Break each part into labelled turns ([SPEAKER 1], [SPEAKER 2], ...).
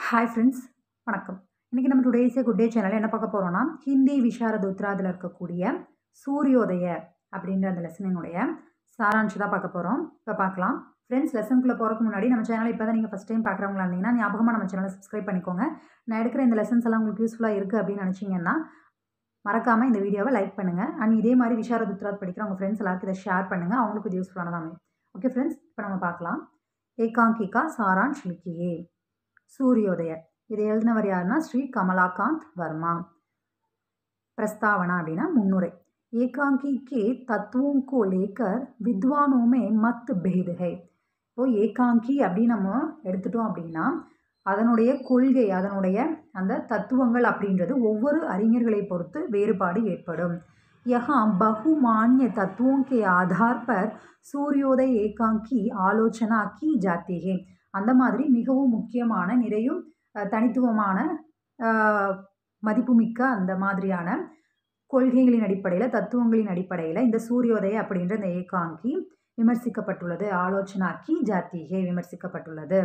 [SPEAKER 1] Hi friends, வணக்கம். இன்றைக்கி நம்ம டுடேஸ் குட் டே சேனலில் என்ன பார்க்க போகிறோம்னா, ஹிந்தி விஷாரத் உத்ராதில் இருக்கக்கூடிய சூரியோதய அப்படின்ற அந்த லெசனினுடைய சாராம்சம் தான் பார்க்க போகிறோம். இப்போ பார்க்கலாம். ஃப்ரெண்ட்ஸ், லெசனுக்குள்ளே போகிறதுக்கு முன்னாடி நம்ம சேனலை இப்போ தான் நீங்கள் ஃபஸ்ட் டைம் பார்க்குறவங்களா இருந்தீங்கன்னா ஞாபகமாக நம்ம சேனலை சப்ஸ்கிரைப் பண்ணிக்கோங்க. நான் எடுக்கிற இந்த லெசன்ஸ் எல்லாம் உங்களுக்கு யூஸ்ஃபுல்லாக இருக்குது அப்படின்னு நினச்சிங்கன்னா மறக்காமல் இந்த வீடியோவை லைக் பண்ணுங்கள். அண்ட் இதே மாதிரி விஷாரத் உத்ராத் படிக்கிற உங்கள் ஃப்ரெண்ட்ஸ் எல்லாருக்கும் இதை ஷேர் பண்ணுங்கள். அவங்களுக்கு இது யூஸ்ஃபுல்லானதாமே. ஓகே ஃப்ரெண்ட்ஸ், இப்போ நம்ம பார்க்கலாம். ஏகாங்கிகா சாராंश लिखिए. सूर्योदय இதை எழுதினவர் யாருன்னா ஸ்ரீ கமலாகாந்த் வர்மா. प्रस्तावना அப்படின்னா முன்னுரை. ஏகாங்கி के तत्वों को लेकर विद्वानों में मत भेद है. இப்போ ஏகாங்கி அப்படின்னு நம்ம எடுத்துட்டோம் அப்படின்னா அதனுடைய கொள்கை, அதனுடைய அந்த தத்துவங்கள் அப்படின்றது ஒவ்வொரு அறிஞர்களை பொறுத்து வேறுபாடு ஏற்படும். यहाँ बहुमान्य तत्वों के आधार पर सूर्योदय एकांकी आलोचना की जाती है. அந்த மாதிரி மிகவும் முக்கியமான நிறையும் தனித்துவமான மதிப்புமிக்க அந்த மாதிரியான கொள்கைகளின் அடிப்படையில், தத்துவங்களின் அடிப்படையில் இந்த சூரியோதய அப்படின்ற இந்த ஏகாங்கி விமர்சிக்கப்பட்டுள்ளது. ஆலோசனா கி ஜாத்திகே விமர்சிக்கப்பட்டுள்ளது.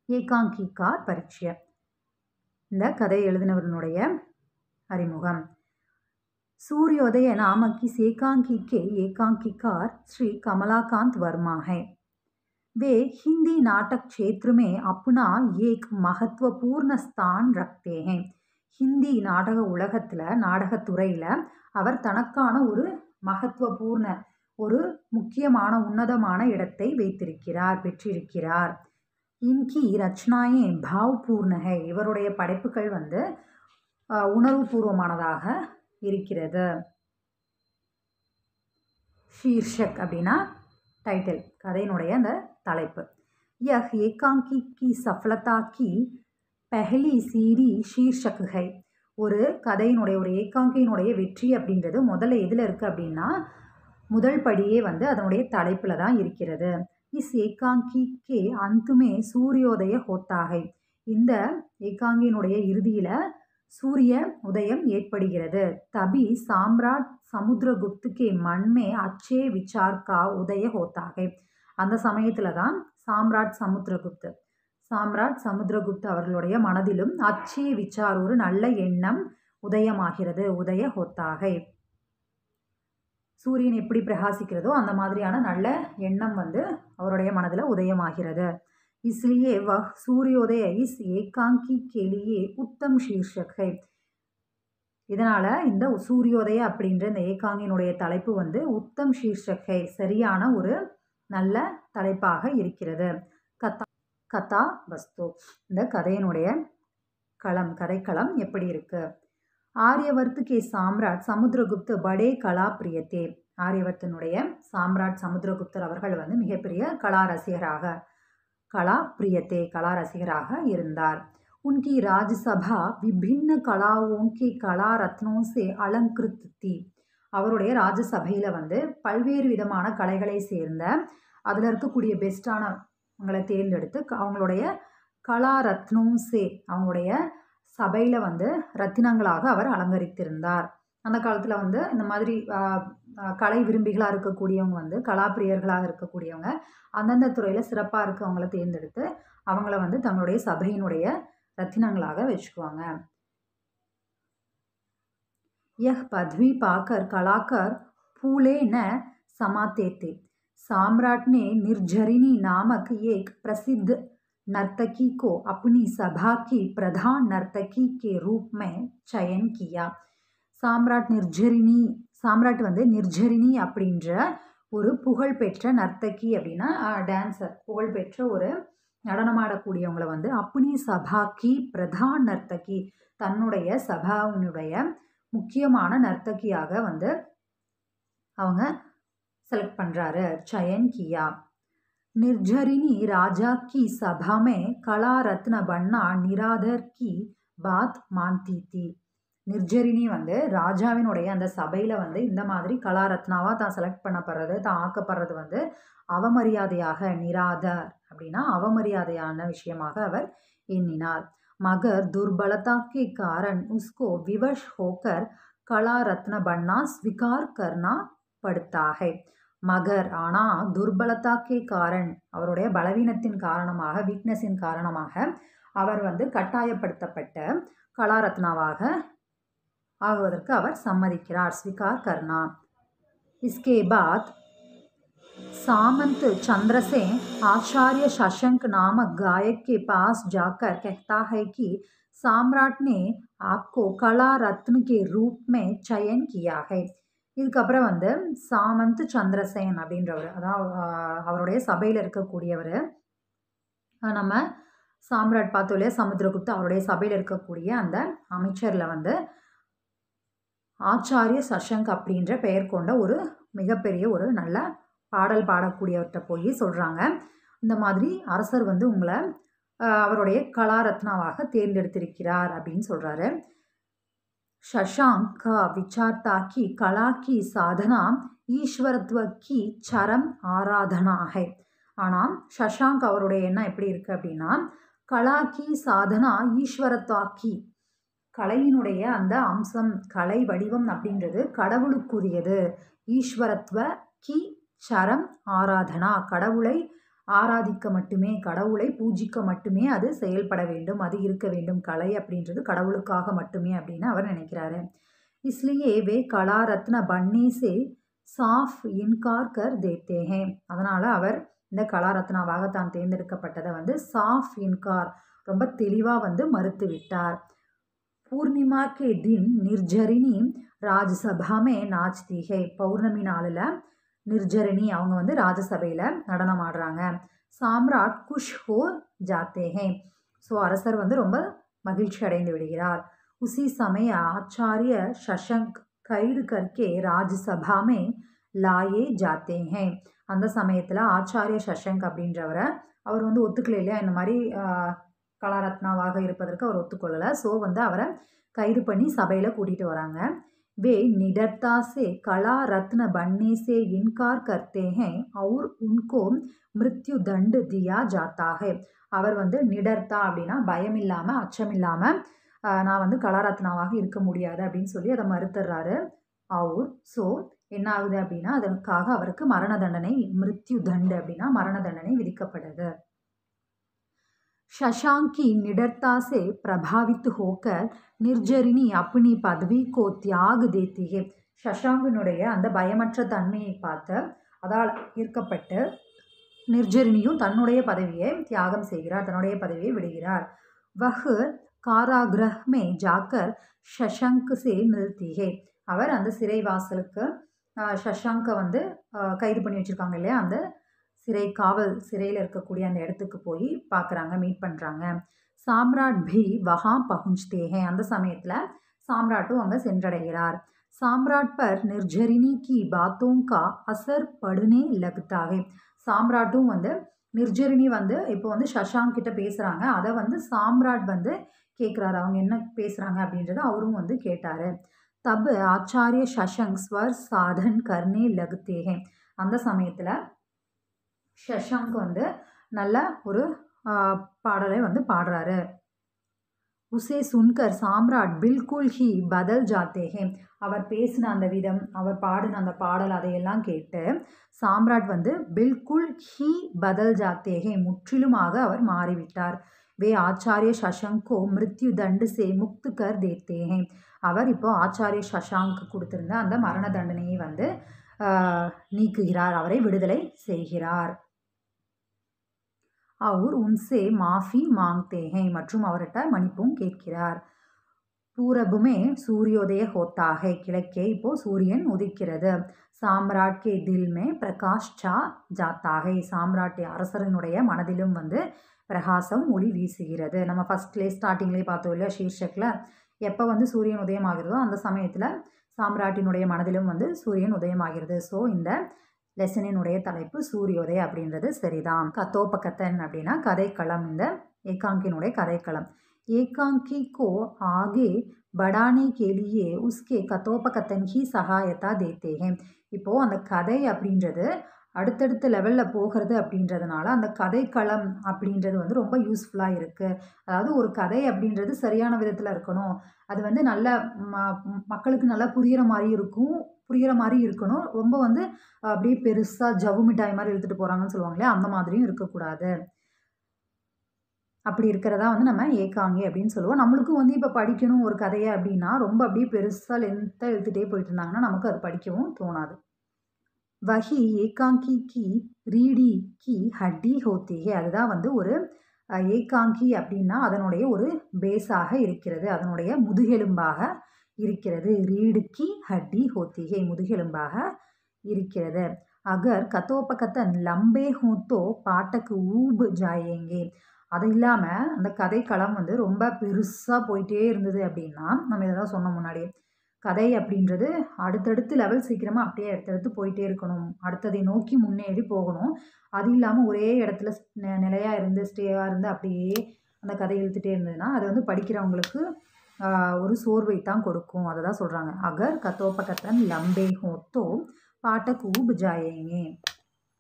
[SPEAKER 1] ஏகாங்கி கா பரிச்சய. இந்த கதை எழுதினவருடைய அறிமுகம். सूर्योदय नामक इस एकांकी के एकांकीकार श्री कमलाकांत वर्मा है. वे हिंदी नाटक क्षेत्र में अपना एक महत्वपूर्ण स्थान रखते हैं. हिंदी நாடக உலகத்தில், நாடகத்துறையில் அவர் தனக்கான ஒரு மகத்துவபூர்ண, ஒரு முக்கியமான உன்னதமான இடத்தை பெற்றிருக்கிறார். இன்கி ரச்சனாயே பாவ்பூர்ண है. இவருடைய படைப்புகள் உணர்வுபூர்வமானதாக இருக்கிறது. ஷீர்ஷக் அப்படின்னா டைட்டில், கதையினுடைய அந்த தலைப்பு. யஹ் ஏகாங்கி கி சஃலதா கி பெஹலி சீடி ஷீர்ஷக் ஹை. ஒரு கதையினுடைய, ஒரு ஏகாங்கியினுடைய வெற்றி அப்படின்றது முதல்ல எதில் இருக்குது அப்படின்னா முதல் படியே அதனுடைய தலைப்பில் தான் இருக்கிறது. இஸ் ஏகாங்கி கே அந்துமே சூரியோதய ஹோத்தா ஹை. இந்த ஏகாங்கியினுடைய இறுதியில் சூரிய உதயம் ஏற்படுகிறது. தபி சாம்ராட் சமுத்திரகுப்து கே மன்மே அச்சே விசார் கா உதய ஹோத்தாகை. அந்த சமயத்தில் தான் சாம்ராட் சமுத்திரகுப்து அவர்களுடைய மனதிலும் அச்சே விசார், ஒரு நல்ல எண்ணம் உதயமாகிறது. உதய ஹோத்தாகை. சூரியன் எப்படி பிரகாசிக்கிறதோ அந்த மாதிரியான நல்ல எண்ணம் அவருடைய மனதில் உதயமாகிறது. इसलिए वह सूर्योदय इस एकांकी के लिए उत्तम शीर्षक है. இதனால் இந்த சூரியோதய அப்படின்ற இந்த ஏகாங்கினுடைய தலைப்பு உத்தம் ஷீர்ஷக் ஹை, சரியான ஒரு நல்ல தலைப்பாக இருக்கிறது. கதா வஸ்து, இந்த கதையினுடைய கதைக்களம் எப்படி இருக்கு. ஆரியவர்த்து கே சாம்ராட் சமுத்திரகுப்து படே கலா பிரியத்தே. ஆரியவர்த்தனுடைய சாம்ராட் சமுத்திரகுப்தர் அவர்கள் மிகப்பெரிய கலா ரசிகராக இருந்தார். उनकी राज्यसभा विभिन्न कलाओं के कला रत्नों से अलंकृत थी. அவருடைய ராஜ்யசபையில் பல்வேறு விதமான கலைகளை சேர்ந்த அதில் இருக்கக்கூடிய பெஸ்டானவங்களை தேர்ந்தெடுத்து அவங்களுடைய கலா ரத்னோசே, அவங்களுடைய சபையில் ரத்தினங்களாக அவர் அலங்கரித்திருந்தார். அந்த காலத்தில் இந்த மாதிரி கலை விரும்பிகளாக இருக்கக்கூடியவங்க, கலாப்பிரியர்களாக இருக்கக்கூடியவங்க அந்தந்த துறையில் சிறப்பாக இருக்கவங்கள தேர்ந்தெடுத்து அவங்கள தங்களுடைய சபையினுடைய ரத்தினங்களாக வச்சுக்குவாங்க. यह पदवी पाकर कलाकार फूले न समाते थे. सम्राट ने निर्झरिणी नामक एक प्रसिद्ध नर्तकी को अपनी सभा की प्रधान नर्तकी के रूप में चयन किया. சாம்ராட் நிர்ஜரிணி அப்படின்ற ஒரு புகழ்பெற்ற நர்த்தகி, அப்படின்னா டான்சர், புகழ்பெற்ற ஒரு நடனமாடக்கூடியவங்களை அப்னி சபாக்கி பிரதான் நர்த்தகி, தன்னுடைய சபாவினுடைய முக்கியமான நர்த்தகியாக அவங்க செலக்ட் பண்ணுறாரு. சயன் கியா. நிர்ஜரிணி ராஜா கி சபாமே கலா ரத்ன பன்னா நிராதர் கி பாத் மான்தி தி. நிர்ஜரிணி ராஜாவினுடைய அந்த சபையில் இந்த மாதிரி கலாரத்னாவாக தான் செலக்ட் பண்ணப்படுறது, தான் ஆக்கப்படுறது அவமரியாதையாக, நிராதர் அப்படின்னா அவமரியாதையான விஷயமாக அவர் எண்ணினார். மகர் துர்பலதா கே காரண் உஸ்கோ விவஷ் ஹோக்கர் கலா ரத்ன பன்னா ஸ்வீகார் கர்னா படுத்தா ஹை. மகர் ஆனால் துர்பலதா கே காரண் அவருடைய பலவீனத்தின் காரணமாக வீக்னஸின் காரணமாக அவர் வந்து கட்டாயப்படுத்தப்பட்ட கலாரத்னாவாக ஆகுவதற்கு அவர் சம்மதிக்கிறார் ஸ்வீகார் கர்னா. इसके बाद सामंत चंद्रसेन आचार्य शशंक नामक गायक के पास जाकर कहता है कि सम्राट ने आपको कला रत्न के रूप में चयन किया है. இதுக்கப்புறம் வந்து சாமந்த் சந்திரசேன் அப்படின்றவர் அதாவது அவருடைய சபையில் இருக்கக்கூடியவர் நம்ம சாம்ராட் பார்த்தோம் இல்லையா சமுத்திரகுப்தா அவருடைய சபையில் இருக்கக்கூடிய அந்த அமைச்சரில் வந்து ஆச்சாரிய சஷங்க் அப்படின்ற பெயர் கொண்ட ஒரு மிகப்பெரிய ஒரு நல்ல பாடல் பாடக்கூடியவர்கிட்ட போய் சொல்கிறாங்க. இந்த மாதிரி அரசர் வந்து உங்களை அவருடைய கலாரத்னாவாக தேர்ந்தெடுத்திருக்கிறார் அப்படின்னு சொல்கிறாரு. शशांक का विचार था कि कला की साधना ஈஸ்வரத்துவ की चरम ஆராதனா है. ஆனால் சஷாங்க் அவருடைய எண்ணம் எப்படி இருக்குது அப்படின்னா கலா கி சாதனா ஈஸ்வரத்வாக்கி கலையினுடைய அந்த அம்சம் கலை வடிவம் அப்படின்றது கடவுளுக்குரியது. ஈஸ்வரத்துவ கி சரம் ஆராதனா கடவுளை ஆராதிக்க மட்டுமே கடவுளை பூஜிக்க மட்டுமே அது செயல்பட வேண்டும் அது இருக்க வேண்டும் கலை அப்படின்றது கடவுளுக்காக மட்டுமே அப்படின்னு அவர் நினைக்கிறாரு. इसलिए वे कला रत्न बनने से साफ इनकार कर देते हैं. அதனால் அவர் இந்த கலாரத்னாவாக தான் தேர்ந்தெடுக்கப்பட்டதை வந்து சாஃப் இன்கார் ரொம்ப தெளிவாக வந்து மறுத்து விட்டார். பூர்ணிமா கே தின் நிர்ஜரினி ராஜ்சபாமே நாச்தி ஹே. பௌர்ணமி நாளில் நிர்ஜரினி அவங்க வந்து ராஜசபையில் நடனம் ஆடுறாங்க. சாம்ராட் குஷ் ஹோ ஜாத்தே ஹே. ஸோ அரசர் வந்து ரொம்ப மகிழ்ச்சி அடைந்து விடுகிறார். உசி சமய ஆச்சாரிய சஷங்க் கைது கர்க்கே ராஜ்சபாமே லாயே ஜாத்தே ஹே. அந்த சமயத்தில் ஆச்சாரிய சஷங்க் அப்படின்றவரை அவர் வந்து ஒத்துக்கல இல்லையா இந்த மாதிரி கலாரத்னாவாக இருப்பதற்கு அவர் ஒத்துக்கொள்ளலை. ஸோ வந்து அவரை கைது பண்ணி சபையில் கூட்டிகிட்டு வராங்க. वे निडरता से कला रत्न बनने से इनकार करते हैं और उनको मृत्यु दंड दिया जाता है. அவர் வந்து நிடர்த்தா அப்படின்னா பயம் இல்லாமல் அச்சம் இல்லாமல் நான் வந்து கலாரத்னாவாக இருக்க முடியாது அப்படின்னு சொல்லி அதை மறுத்துறாரு அவர். ஸோ என்ன ஆகுது அப்படின்னா அதற்காக அவருக்கு மரண தண்டனை மிருத்யு தண்டு அப்படின்னா மரண தண்டனை விதிக்கப்படுது. शशांक की निडरता से प्रभावित होकर निर्जरिनी अपनी पदवी को त्याग देती है. शशांकனுடைய அந்த பயமற்ற தன்மையை பார்த்து அதால் ஈர்க்கப்பட்டு நிர்ஜரினியும் தன்னுடைய பதவியை தியாகம் செய்கிறார் தன்னுடைய பதவியை விடுகிறார். वह कारागृह में जाकर शशांक से मिलती है. அவர் அந்த சிறைவாசலுக்கு शशांक வந்து கைது பண்ணி வச்சிருக்காங்க இல்லையா அந்த காவல் சிறையில் இருக்கக்கூடிய அந்த இடத்துக்கு போய் பார்க்குறாங்க மீட் பண்ணுறாங்க. சாம்ராட் பி வஹா பहुंचते हैं. அந்த சமயத்தில் சாம்ராட்டும் அங்கே சென்றடைகிறார். சாம்ராட் பர் நிர்ஜரினி கி பாத்தோं का असर पड़ने लगता है. சாம்ராட்டும் வந்து நிர்ஜரினி வந்து இப்போ வந்து சஷாங்க் கிட்ட பேசுகிறாங்க அதை வந்து சாம்ராட் வந்து கேட்குறாரு அவங்க என்ன பேசுகிறாங்க அப்படின்றத அவரும் வந்து கேட்டார். தப் ஆச்சாரிய சஷங்க் ஸ்வர் சாதன் கர்னே லகுத்தே ஹே. அந்த சமயத்தில் சஷாங்க் வந்து நல்ல ஒரு பாடலை வந்து பாடுறாரு. உசே சுன்கர் சாம்ராட் பில்குல் ஹி பதல் ஜாத்தே ஹே. அவர் பேசின அந்த விதம் அவர் பாடின அந்த பாடல் அதையெல்லாம் கேட்டு சாம்ராட் வந்து பில்குல் ஹி பதல் ஜாத்தே ஹே முற்றிலுமாக அவர் மாறிவிட்டார். வே ஆச்சாரிய சஷங்கோ மிருத்யு தண்டு சே முக்து கர் தேத்தே ஹே. அவர் இப்போ ஆச்சாரிய சஷாங்க் கொடுத்திருந்த அந்த மரண தண்டனையை வந்து நீக்குகிறார் அவரை விடுதலை செய்கிறார். அவர் உன்சே மாஃபி மாங்தே ஹே மற்றும் அவர்கிட்ட மன்னிப்பும் கேட்கிறார். பூரபுமே சூரியோதய ஹோத்தா ஹே. கிழக்கே இப்போ சூரியன் உதிக்கிறது. சாம்ராட் கே தில் மே பிரகாஷ் சா ஜாத்தா ஹே. சாம்ராட் அரசரனுடைய மனதிலும் வந்து பிரகாசம் ஒளி வீசுகிறது. நம்ம ஃபஸ்ட்லேயே ஸ்டார்டிங்லேயே பார்த்தோம் இல்லையா ஷீர்ஷக்கில் எப்போ வந்து சூரியன் உதயமாகிறதோ அந்த சமயத்தில் சாம்ராட்டினுடைய மனதிலும் வந்து சூரியன் உதயமாகிறது. ஸோ இந்த லெசனினுடைய தலைப்பு சூரியோதய அப்படின்றது சரிதான். கத்தோபகத்தன் அப்படின்னா கதைக்களம். இந்த ஏகாங்கினுடைய கதைக்களம். ஏகாங்கி கோ ஆகே படானே கேலியே உஸ்கே கத்தோபகத்தன் ஹி சகாயத்தா தேத்தே ஹே. இப்போது அந்த கதை அப்படின்றது அடுத்தடுத்த லெவலில் போகிறது அப்படின்றதுனால அந்த கதைக்களம் அப்படின்றது வந்து ரொம்ப யூஸ்ஃபுல்லாக இருக்குது. அதாவது ஒரு கதை அப்படின்றது சரியான விதத்தில் இருக்கணும். அது வந்து நல்ல மக்களுக்கு நல்லா புரிகிற மாதிரி இருக்கும். புரிகிற மாதிரி இருக்கணும். ரொம்ப வந்து அப்படியே பெருசாக ஜவ்வு மிட்டாய் மாதிரி இழுத்துட்டு போகிறாங்கன்னு சொல்லுவாங்க இல்லையா, அந்த மாதிரியும் இருக்கக்கூடாது. அப்படி இருக்கிறதா வந்து நம்ம ஏகாங்கி அப்படின்னு சொல்லுவோம். நம்மளுக்கும் வந்து இப்போ படிக்கணும் ஒரு கதையை அப்படின்னா ரொம்ப அப்படியே பெருசாக லென்த்தாக இழுத்துட்டே போயிட்டு இருந்தாங்கன்னா நமக்கு அது படிக்கவும் தோணாது. வஹி ஏகாங்கி கி ரீடி கி ஹட்டி ஹோத்தி ஹே, அதுதான் வந்து ஒரு ஏகாங்கி அப்படின்னா அதனுடைய ஒரு பேஸாக இருக்கிறது, அதனுடைய முதுகெலும்பாக இருக்கிறது. ரீடு கி ஹட்டி ஹோத்தி ஹே, முதுகெலும்பாக இருக்கிறது. அகர் கத்தோபகத்தன் லம்பே ஹூத்தோ பாட்டக்கு ஊப் ஜாயேங்கே, அது இல்லாமல் அந்த கதைக்களம் வந்து ரொம்ப பெருசாக போயிட்டே இருந்தது அப்படின்னா, நம்ம இதை தான் சொன்னோம் முன்னாடியே, கதை அப்படின்றது அடுத்தடுத்து லெவல் சீக்கிரமாக அப்படியே அடுத்தடுத்து போயிட்டே இருக்கணும், அடுத்ததை நோக்கி முன்னேறி போகணும். அது இல்லாமல் ஒரே இடத்துல நிலையாக இருந்து ஸ்டேவாக இருந்து அப்படியே அந்த கதை இழுத்துட்டே இருந்ததுன்னா அது வந்து படிக்கிறவங்களுக்கு ஒரு சோர்வை தான் கொடுக்கும். அதை தான் சொல்கிறாங்க. அகர் கத்தோபகத்தன் லம்பே ஹோத்தோ பாட்டக் ஊப் ஜாயேங்கே,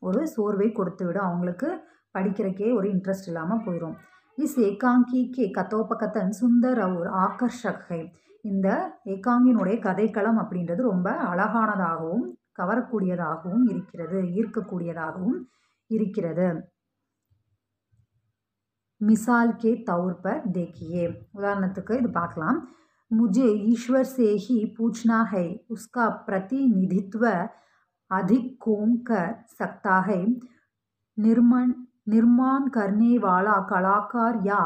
[SPEAKER 1] ஒரு சோர்வை கொடுத்து விடும், அவங்களுக்கு படிக்கிறக்கே ஒரு இன்ட்ரெஸ்ட் இல்லாமல் போயிடும். இஸ் ஏகாங்கி கே கத்தோபகத்தன் சுந்தர் और ஆகர்ஷக் है, இந்த ஏகாங்கினுடைய கதைக்களம் அப்படின்றது ரொம்ப அழகானதாகவும் கவரக்கூடியதாகவும் இருக்கிறது, ஈர்க்கக்கூடியதாகவும் இருக்கிறது. मिसाल के तौर पर देखिए, उदाहरणத்துக்கு இது பார்க்கலாம். मुझे ईश्वर से ही पूछना है, उसका प्रतिनिधित्व अधिक कौन कर सकता है? निर्माण निर्माण करने वाला कलाकार या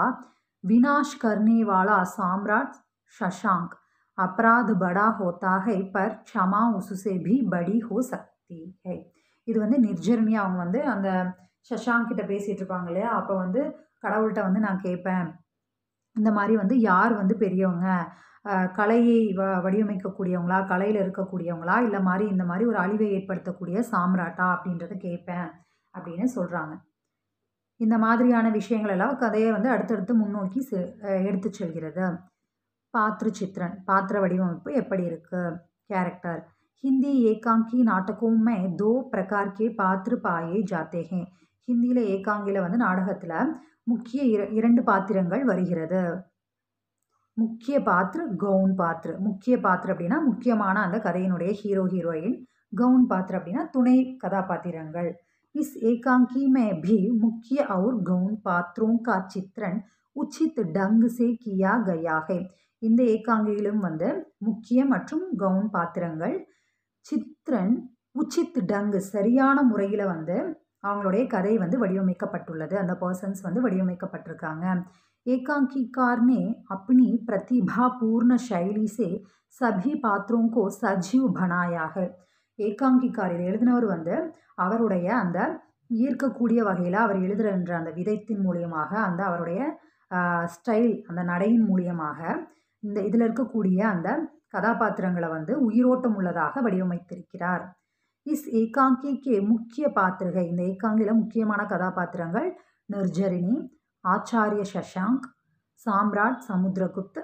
[SPEAKER 1] विनाश करने वाला सम्राट शशांक? अपराध बड़ा होता है पर क्षमा उससे भी बड़ी हो सकती है. இது வந்து நிர்ஜரனி அவங்க வந்து அந்த சஷாங்க் கிட்ட பேசிட்டு இருப்பாங்க இல்லையா, அப்போ வந்து கடவுள்கிட்ட வந்து நான் கேட்பேன், இந்த மாதிரி வந்து யார் வந்து பெரியவங்க, கலையை வடிவமைக்கக்கூடியவங்களா, கலையில் இருக்கக்கூடியவங்களா, இல்லை மாதிரி இந்த மாதிரி ஒரு அழிவை ஏற்படுத்தக்கூடிய சாம்ராட்டா அப்படின்றத கேட்பேன் அப்படின்னு சொல்கிறாங்க. இந்த மாதிரியான விஷயங்கள் எல்லாம் கதையை வந்து அடுத்தடுத்து முன்னோக்கி எடுத்து செல்கிறது. பாத்திர சித்திரன், பாத்திர வடிவமைப்பு எப்படி இருக்கு, கேரக்டர். हिंदी एकांकी नाटकों में 2 प्रकार के पात्र पाए जाते हैं. ஹிந்தியில் ஏகாங்கியில் வந்து நாடகத்தில் முக்கிய 2 பாத்திரங்கள் வருகிறது. முக்கிய பாத்திர கவுன் பாத்திர. முக்கிய பாத்திர அப்படின்னா முக்கியமான அந்த கதையினுடைய ஹீரோ ஹீரோயின், கவுன் பாத்திர அப்படின்னா துணை கதாபாத்திரங்கள். इस एकांकी में भी मुख्य और गौण पात्रों का चित्रण उचित ढंग से किया गया है. இந்த ஏகாங்கியிலும் வந்து முக்கிய மற்றும் கவுன் பாத்திரங்கள் சித்ரன் உச்சித் டங்கு, சரியான முறையில் வந்து அவங்களுடைய கதை வந்து வடிவமைக்கப்பட்டுள்ளது, அந்த பர்சன்ஸ் வந்து வடிவமைக்கப்பட்டிருக்காங்க. एकांकीकार ने अपनी प्रतिभापूर्ण शैली से सभी पात्रों को सजीव बनाया है. ஏகாங்கிக்கார் இதை எழுதினவர் வந்து அவருடைய அந்த ஈர்க்கக்கூடிய வகையில் அவர் எழுதுகின்ற அந்த விதத்தின் மூலியமாக, அந்த அவருடைய ஸ்டைல், அந்த நடையின் மூலியமாக இந்த இதில் இருக்கக்கூடிய அந்த கதாபாத்திரங்களை வந்து உயிரோட்டம் உள்ளதாக வடிவமைத்திருக்கிறார். இஸ் ஏகாங்கி கே முக்கிய பாத்திரங்கள், இந்த ஏகாங்கியில் முக்கியமான கதாபாத்திரங்கள் நிர்ஜரினி, ஆச்சாரிய சஷாங்க், சாம்ராட் சமுத்திரகுப்த்,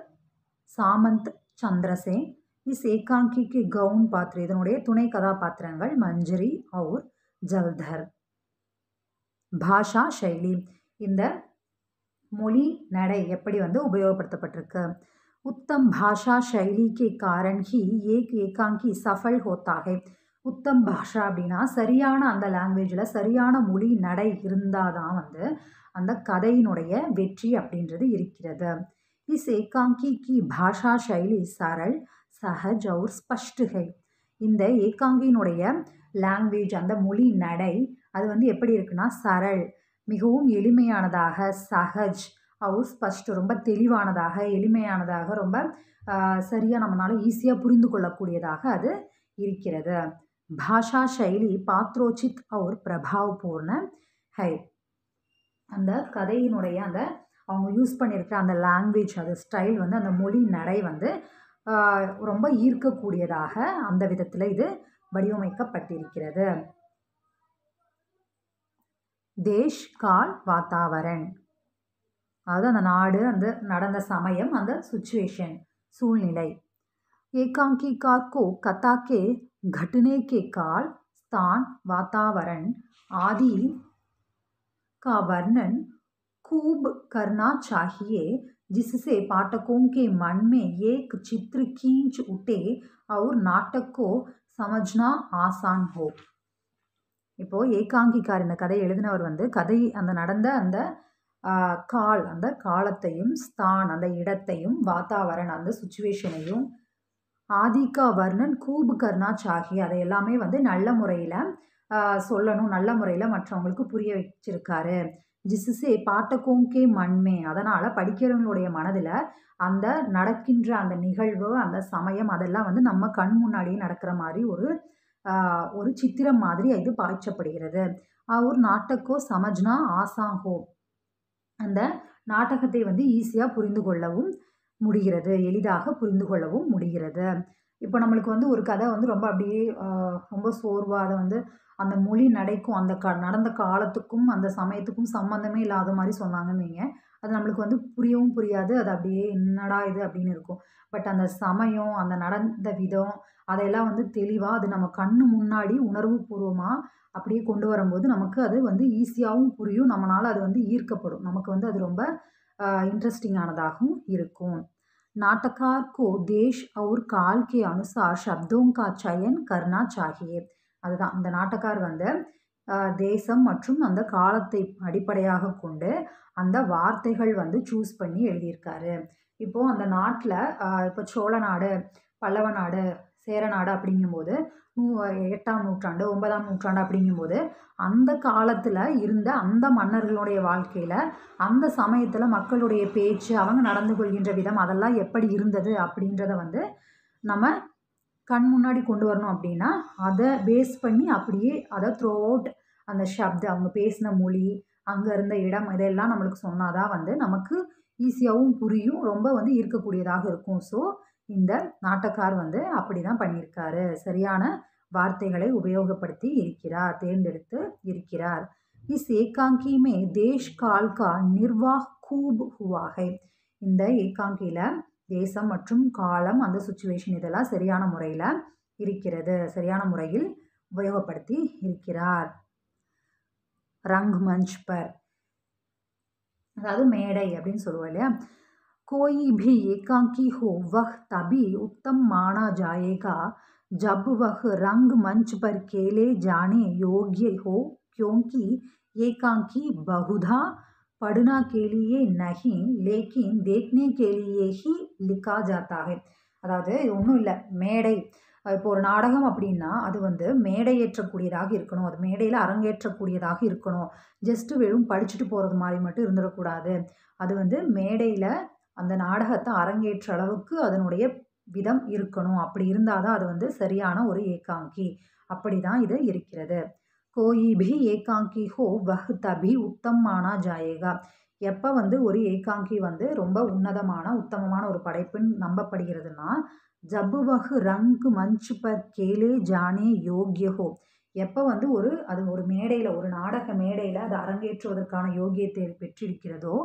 [SPEAKER 1] சாமந்த் சந்திரசேன். இஸ் ஏகாங்கி கே கவுன் பாத்திர, இதனுடைய துணை கதாபாத்திரங்கள் மஞ்சரி और ஜல்தர். பாஷா சைலி, இந்த மொழி நடை எப்படி வந்து உபயோகப்படுத்தப்பட்டிருக்கு. उत्तम भाषा शैली के कारण ही एक एकांकी सफल होता है. உத்தம் பாஷா அப்படின்னா சரியான அந்த லாங்குவேஜில் சரியான மொழி நடை இருந்தால் தான் வந்து அந்த கதையினுடைய வெற்றி அப்படின்றது இருக்கிறது. இஸ் ஏகாங்கி கி பாஷா சைலி சரள் சஹஜ் और ஸ்பஷ்ட் है. இந்த ஏகாங்கியினுடைய லாங்குவேஜ், அந்த மொழி நடை அது வந்து எப்படி இருக்குன்னா சரள், மிகவும் எளிமையானதாக, சஹஜ் और ஸ்பஷ்ட், ரொம்ப தெளிவானதாக, எளிமையானதாக, ரொம்ப சரியாக நம்மளால் ஈஸியாக புரிந்து கொள்ளக்கூடியதாக அது இருக்கிறது. பாஷா சைலி பாத்ரோச்சித் और பிரபாவபூர்ண है. அந்த கதையினுடைய அந்த அவங்க யூஸ் பண்ணியிருக்கிற அந்த லாங்குவேஜ், அது ஸ்டைல் வந்து அந்த மொழி நடை வந்து ரொம்ப ஈர்க்கக்கூடியதாக அந்த விதத்தில் இது வடிவமைக்கப்பட்டிருக்கிறது. தேஷ் கால் வாத்தாவரன், அதாவது அந்த நாடு, அந்த நடந்த சமயம், அந்த சுச்சுவேஷன், சூழ்நிலை. एकांकीकार को कथा के घटने के काल, स्थान, वातावरण आदि का वर्णन खूब करना चाहिए, जिससे पाठकों के मन में एक चित्र खींच उठे और नाटक को समझना आसान हो। இப்போது ஏகாங்கிக்கார் இந்த கதையை எழுதினவர் வந்து கதை அந்த நடந்த அந்த அந்த காலத்தையும் ஸ்தான் அந்த இடத்தையும் வாத்தாவரண் அந்த சுச்சுவேஷனையும் ஆதிக்கா வர்ணன் கூபு கர்னா சாகி அதை எல்லாமே வந்து நல்ல முறையில் சொல்லணும், நல்ல முறையில் மற்றவங்களுக்கு புரிய வச்சிருக்காரு. ஜிசுசே பாட்டகோங்கே மண்மே அதனால் படிக்கிறவங்களுடைய மனதில் அந்த நடக்கின்ற அந்த நிகழ்வு அந்த சமயம் அதெல்லாம் வந்து நம்ம கண் முன்னாடியே நடக்கிற மாதிரி ஒரு சித்திரம் மாதிரி இது பாய்ச்சப்படுகிறது. ஒரு நாட்டக்கோ சமஜ்னா ஆசாங்கோ அந்த நாடகத்தை வந்து ஈஸியாக புரிந்து கொள்ளவும் முடிகிறது, எளிதாக புரிந்து கொள்ளவும் முடிகிறது. இப்போ நம்மளுக்கு வந்து ஒரு கதை வந்து ரொம்ப அப்படியே ரொம்ப சோர்வாக அதை வந்து அந்த மொழி நடைக்கும் அந்த நடந்த காலத்துக்கும் அந்த சமயத்துக்கும் சம்மந்தமே இல்லாத மாதிரி சொன்னாங்கன்னு வைங்க, அது நம்மளுக்கு வந்து புரியவும் புரியாது. அது அப்படியே என்னடா இது அப்படின்னு இருக்கும். பட் அந்த சமயம் அந்த நடந்த விதம் அதையெல்லாம் வந்து தெளிவாக அது நம்ம கண்ணு முன்னாடி உணர்வு பூர்வமாக அப்படியே கொண்டு வரும்போது நமக்கு அது வந்து ஈஸியாகவும் புரியும். நம்மளால் அது வந்து ஈர்க்கப்படும். நமக்கு வந்து அது ரொம்ப इंटरेस्टिंग இருக்கும். नाटककार को देश और काल के अनुसार शब्दों का चयन करना चाहिए. அதுதான் இந்த நாட்டக்கார் வந்து தேசம் மற்றும் அந்த காலத்தை அடிப்படையாக கொண்டு அந்த வார்த்தைகள் வந்து சூஸ் பண்ணி எழுதியிருக்காரு. இப்போது அந்த நாட்டில் இப்போ சோழ நாடு, பல்லவ நாடு, சேர நாடு அப்படிங்கும்போது 8ஆம் நூற்றாண்டு 9ஆம் நூற்றாண்டு அப்படிங்கும்போது அந்த காலத்தில் இருந்த அந்த மன்னர்களுடைய வாழ்க்கையில் அந்த சமயத்தில் மக்களுடைய பேச்சு அவங்க நடந்து கொள்கின்ற விதம் அதெல்லாம் எப்படி இருந்தது அப்படின்றத வந்து நம்ம கண் முன்னாடி கொண்டு வரணும். அப்படின்னா அதை பேஸ் பண்ணி அப்படியே அதை த்ரூ அவுட் அந்த அவங்க பேசின மொழி அங்கே இருந்த இடம் இதெல்லாம் நம்மளுக்கு சொன்னாதான் வந்து நமக்கு ஈஸியாகவும் புரியும், ரொம்ப வந்து ஈர்க்கக்கூடியதாக இருக்கும். ஸோ இந்த நாட்டக்கார் வந்து அப்படி தான் பண்ணியிருக்காரு. சரியான வார்த்தைகளை உபயோகப்படுத்தி இருக்கிறார், தேர்ந்தெடுத்து இருக்கிறார். இஸ் ஏகாங்கி மே தேஷ் கால் கா நிர்வாக் கூப் ஹுவா ஹை. இந்த ஏகாங்கியில் தேசம் மற்றும் காலம் அந்த சுச்சுவேஷன் இதெல்லாம் சரியான முறையில் இருக்கிறது, சரியான முறையில் உபயோகப்படுத்தி இருக்கிறார். ரங் மஞ்ச் பர் அதாவது மேடை அப்படின்னு சொல்லுவோம் இல்லையா. कोई भी एकांकी हो वह तभी उत्तम माना जाएगा जब वह रंग मंच पर खेले जाने योग्य हो, क्योंकि एकांकी बहुधा पढ़ना के लिए नहीं लेकिन देखने के लिए ही लिखा जाता है. அதாவது ஒன்றும் இல்லை, மேடை இப்போ ஒரு நாடகம் அப்படின்னா அது வந்து மேடையேற்றக்கூடியதாக இருக்கணும், அது மேடையில் அரங்கேற்றக்கூடியதாக இருக்கணும். ஜஸ்ட்டு வெறும் படிச்சுட்டு போகிறது மாதிரி மட்டும் இருந்துடக்கூடாது. அது வந்து மேடையில் அந்த நாடகத்தை அரங்கேற்ற அளவுக்கு அதனுடைய விதம் இருக்கணும். அப்படி இருந்தால் தான் அது வந்து சரியான ஒரு ஏகாங்கி. அப்படி தான் இது இருக்கிறது. கோயி பி ஏகாங்கி ஹோ வஹ் தபி உத்தம் மானா ஜாயேகா. எப்போ வந்து ஒரு ஏகாங்கி வந்து ரொம்ப உன்னதமான உத்தமமான ஒரு படைப்புன்னு நம்பப்படுகிறதுனா ஜப்பு வஹ் ரங் மஞ்ச் பர் கேலே ஜானே யோக்ய ஹோ. எப்போ வந்து அது ஒரு மேடையில் ஒரு நாடக மேடையில் அது அரங்கேற்றுவதற்கான யோகியத்தை பெற்றிருக்கிறதோ,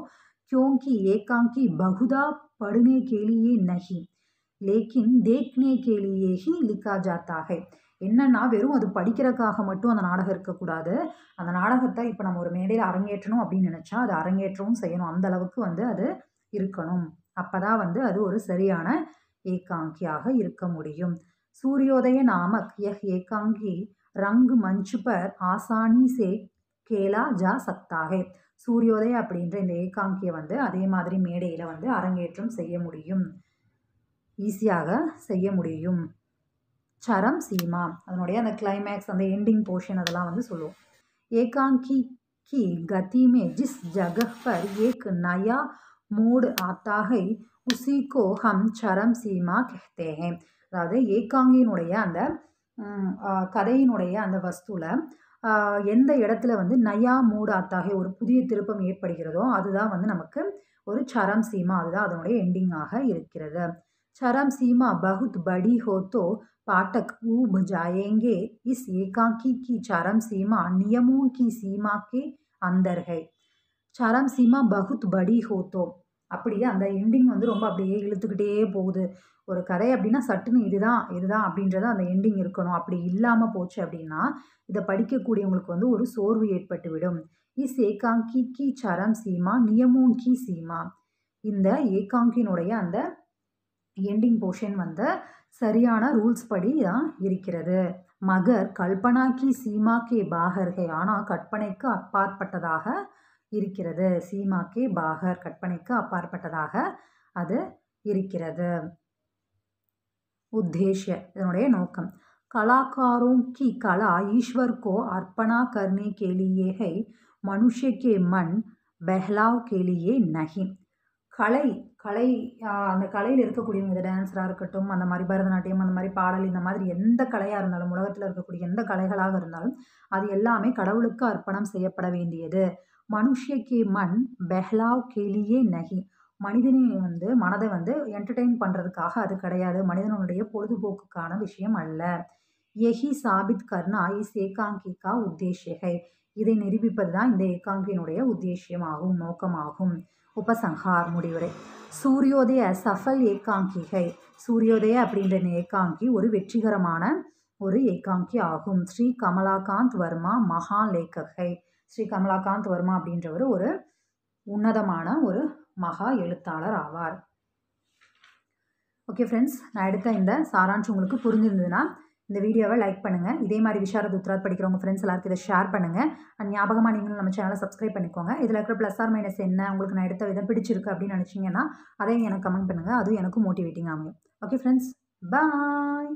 [SPEAKER 1] क्योंकि एकांकी बहुधा पढ़ने के लिए नहीं लेकिन देखने के लिए ही लिखा जाता है. என்னன்னா வெறும் அது படிக்கிறதுக்காக மட்டும் அந்த நாடகம் இருக்கக்கூடாது. அந்த நாடகத்தை இப்போ நம்ம ஒரு மேடையில் அரங்கேற்றணும் அப்படின்னு நினச்சா அது அரங்கேற்றவும் செய்யணும். அந்த அளவுக்கு வந்து அது இருக்கணும். அப்போ தான் வந்து அது ஒரு சரியான ஏகாங்கியாக இருக்க முடியும். सूर्योदय नामक यह एकांकी रंग मंच पर आसानी से खेला जा सकता है. சூரியோதய அப்படின்ற இந்த ஏகாங்கியை வந்து அதே மாதிரி மேடையில் வந்து அரங்கேற்றம் செய்ய முடியும், ஈஸியாக செய்ய முடியும். சரம் சீமா அதனுடைய அந்த கிளைமேக்ஸ் அந்த எண்டிங் போர்ஷன் அதெல்லாம் வந்து சொல்லுவோம். ஏகாங்கி की गति में जिस जगह पर एक नया मोड़ आता है उसी को हम चरम सीमा कहते हैं. அதாவது ஏகாங்கியினுடைய அந்த கதையினுடைய அந்த வஸ்துவில் எந்த இடத்துல வந்து நயா மூடு ஆத்தாகி ஒரு புதிய திருப்பம் ஏற்படுகிறதோ அதுதான் வந்து நமக்கு ஒரு சரம் சீமா, அதுதான் அதனுடைய எண்டிங்காக இருக்கிறது. சரம் சீமா பகுத் படி ஹோ தோ பாட்டக் ஊப் ஜாயேங்கே இஸ் ஏகாங்கி கி சரம் சீமா நியமோ கி சீமா கே அந்தர் ஹை. சரம் சீமா பகுத் படி ஹோ தோ அப்படியே அந்த எண்டிங் வந்து ரொம்ப அப்படியே இழுத்துக்கிட்டே போகுது. ஒரு கதை அப்படின்னா சட்டுன்னு இதுதான் அப்படின்றத அந்த எண்டிங் இருக்கணும். அப்படி இல்லாமல் போச்சு அப்படின்னா இதை படிக்கக்கூடியவங்களுக்கு வந்து ஒரு சோர்வு ஏற்பட்டுவிடும். இஸ் ஏகாங்கி கி சரம் சீமா நியமோ கி சீமா. இந்த ஏகாங்கினுடைய அந்த எண்டிங் போர்ஷன் வந்து சரியான ரூல்ஸ் படி தான் இருக்கிறது. மகர் கல்பனா கி சீமா கே பாகர் ஹை. ஆனால் கற்பனைக்கு அப்பாற்பட்டதாக இருக்கிறது. சீமா கே பாகர், கற்பனைக்கு அப்பாற்பட்டதாக அது இருக்கிறது. உத்தேஷ்ய, இதனுடைய நோக்கம். कलाकारों की कला ईश्वर को अर्पणा करने के लिए है, मनुष्य के मन बहलाव के लिए नहीं. கலை கலை அந்த கலையில் இருக்கக்கூடியவங்க, இது டான்ஸராக இருக்கட்டும், அந்த மாதிரி பரதநாட்டியம், அந்த மாதிரி பாடல், இந்த மாதிரி எந்த கலையாக இருந்தாலும், உலகத்தில் இருக்கக்கூடிய எந்த கலைகளாக இருந்தாலும் அது எல்லாமே கடவுளுக்கு அர்ப்பணம் செய்யப்பட வேண்டியது. மனுஷ்யக்கே மண் பெஹ்லாவ் கேலியே நகி. மனிதனை வந்து மனதை வந்து என்டர்டெயின் பண்ணுறதுக்காக அது கிடையாது. மனிதனுடைய பொழுதுபோக்குக்கான விஷயம் அல்ல. யஹி சாபித் கர்னா இஸ் ஏகாங்கி கா உத்தேஷ்ய ஹை. இதை நிரூபிப்பது தான் இந்த ஏகாங்கியினுடைய உத்தேசியமாகும், நோக்கமாகும். உபசங்கார், முடிவுரை. சூரியோதய சஃபல் ஏகாங்கி ஹை. சூரியோதய அப்படின்ற இந்த ஏகாங்கி ஒரு வெற்றிகரமான ஒரு ஏகாங்கி ஆகும். ஸ்ரீ கமலாகாந்த் வர்மா மகா லேகக் ஹை. ஸ்ரீ கமலாகாந்த் வர்மா அப்படின்றவர் ஒரு உன்னதமான ஒரு மகா எழுத்தாளர் ஆவார். ஓகே ஃப்ரெண்ட்ஸ், நான் எடுத்த இந்த சாராம்சம் உங்களுக்கு புரிஞ்சிருந்ததுன்னா இந்த வீடியோவை லைக் பண்ணுங்கள். இதே மாதிரி விஷாரத் உத்ராத் படிக்கிறவங்க ஃப்ரெண்ட்ஸ் எல்லாருக்கும் இதை ஷேர் பண்ணுங்கள். அண்ட் ஞாபகமாக நீங்களும் நம்ம சேனலை சப்ஸ்கிரைப் பண்ணிக்கோங்க. இதில் இருக்கிற ப்ளஸ் ஆர் மைனஸ் என்ன, உங்களுக்கு நான் எடுத்த விதம் பிடிச்சிருக்கு அப்படின்னு நினச்சிங்கன்னா அதையும் எனக்கு கமெண்ட் பண்ணுங்கள். அதுவும் எனக்கு மோட்டிவேட்டிங் ஆகும். ஓகே ஃப்ரெண்ட்ஸ், பாய்.